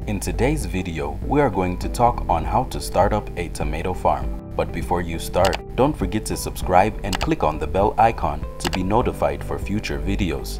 In today's video, we are going to talk on how to start up a tomato farm. But before you start, don't forget to subscribe and click on the bell icon to be notified for future videos.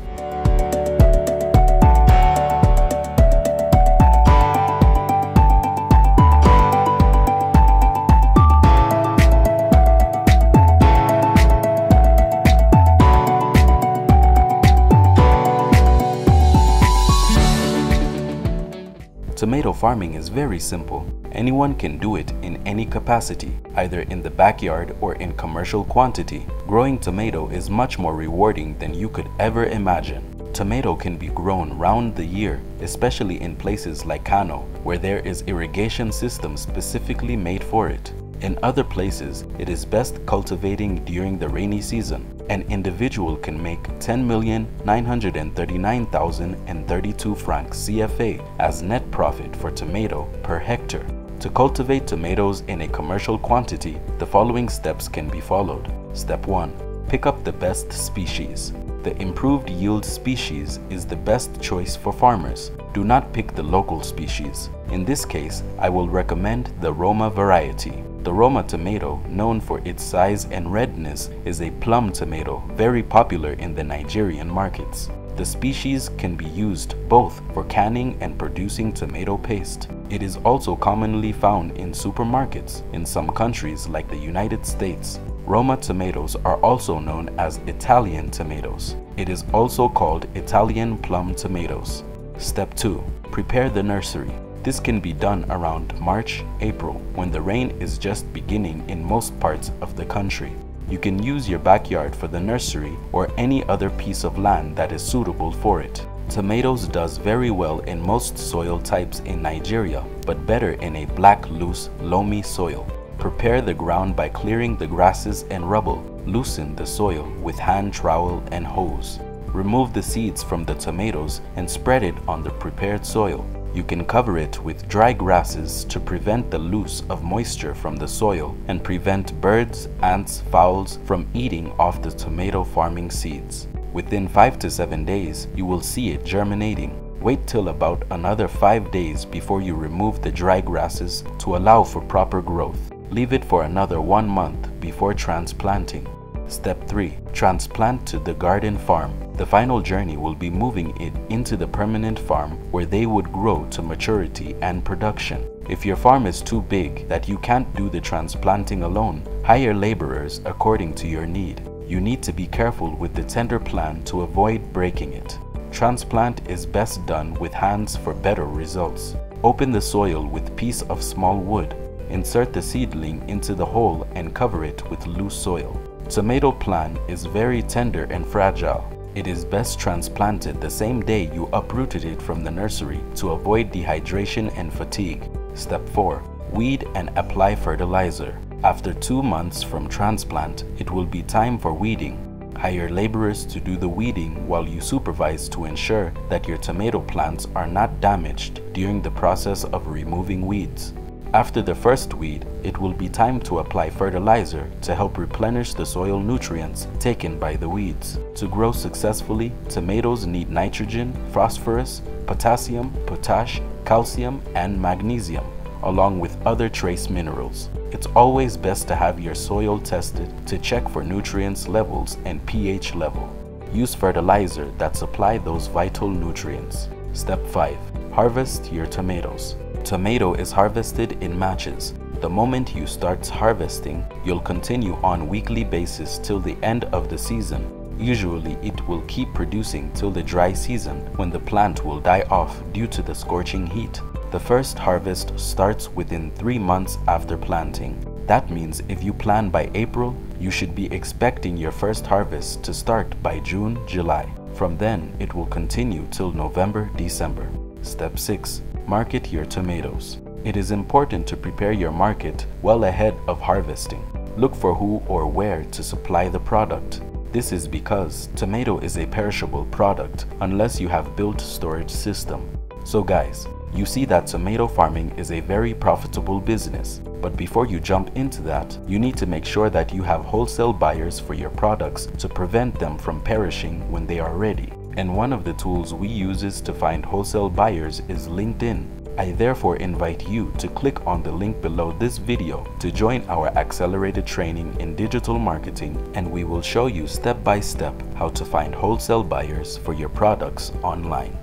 Tomato farming is very simple. Anyone can do it in any capacity, either in the backyard or in commercial quantity. Growing tomato is much more rewarding than you could ever imagine. Tomato can be grown round the year, especially in places like Kano, where there is irrigation system specifically made for it. In other places, it is best cultivating during the rainy season. An individual can make 10,939,032 francs CFA as net profit for tomato per hectare. To cultivate tomatoes in a commercial quantity, the following steps can be followed. Step 1. Pick up the best species. The improved yield species is the best choice for farmers. Do not pick the local species. In this case, I will recommend the Roma variety. The Roma tomato, known for its size and redness, is a plum tomato very popular in the Nigerian markets. The species can be used both for canning and producing tomato paste. It is also commonly found in supermarkets in some countries like the United States. Roma tomatoes are also known as Italian tomatoes. It is also called Italian plum tomatoes. Step 2. Prepare the nursery. This can be done around March, April, when the rain is just beginning in most parts of the country. You can use your backyard for the nursery or any other piece of land that is suitable for it. Tomatoes does very well in most soil types in Nigeria, but better in a black, loose, loamy soil. Prepare the ground by clearing the grasses and rubble. Loosen the soil with hand trowel and hose. Remove the seeds from the tomatoes and spread it on the prepared soil. You can cover it with dry grasses to prevent the loss of moisture from the soil and prevent birds, ants, fowls from eating off the tomato farming seeds. Within 5 to 7 days, you will see it germinating. Wait till about another 5 days before you remove the dry grasses to allow for proper growth. Leave it for another 1 month before transplanting. Step 3. Transplant to the garden farm. The final journey will be moving it into the permanent farm where they would grow to maturity and production. If your farm is too big that you can't do the transplanting alone, hire laborers according to your need. You need to be careful with the tender plant to avoid breaking it. Transplant is best done with hands for better results. Open the soil with piece of small wood. Insert the seedling into the hole and cover it with loose soil. Tomato plant is very tender and fragile. It is best transplanted the same day you uprooted it from the nursery to avoid dehydration and fatigue. Step 4. Weed and apply fertilizer. After 2 months from transplant, it will be time for weeding. Hire laborers to do the weeding while you supervise to ensure that your tomato plants are not damaged during the process of removing weeds. After the first weed, it will be time to apply fertilizer to help replenish the soil nutrients taken by the weeds. To grow successfully, tomatoes need nitrogen, phosphorus, potassium, potash, calcium, and magnesium, along with other trace minerals. It's always best to have your soil tested to check for nutrients levels and pH level. Use fertilizer that supply those vital nutrients. Step 5. Harvest your tomatoes. Tomato is harvested in matches. The moment you start harvesting, you'll continue on weekly basis till the end of the season. Usually it will keep producing till the dry season when the plant will die off due to the scorching heat. The first harvest starts within 3 months after planting. That means if you plant by April, you should be expecting your first harvest to start by June, July. From then, it will continue till November, December. Step 6. Market your tomatoes. It is important to prepare your market well ahead of harvesting. Look for who or where to supply the product. This is because tomato is a perishable product unless you have built storage system. So guys, you see that tomato farming is a very profitable business. But before you jump into that, you need to make sure that you have wholesale buyers for your products to prevent them from perishing when they are ready. And one of the tools we use to find wholesale buyers is LinkedIn. I therefore invite you to click on the link below this video to join our accelerated training in digital marketing, and we will show you step by step how to find wholesale buyers for your products online.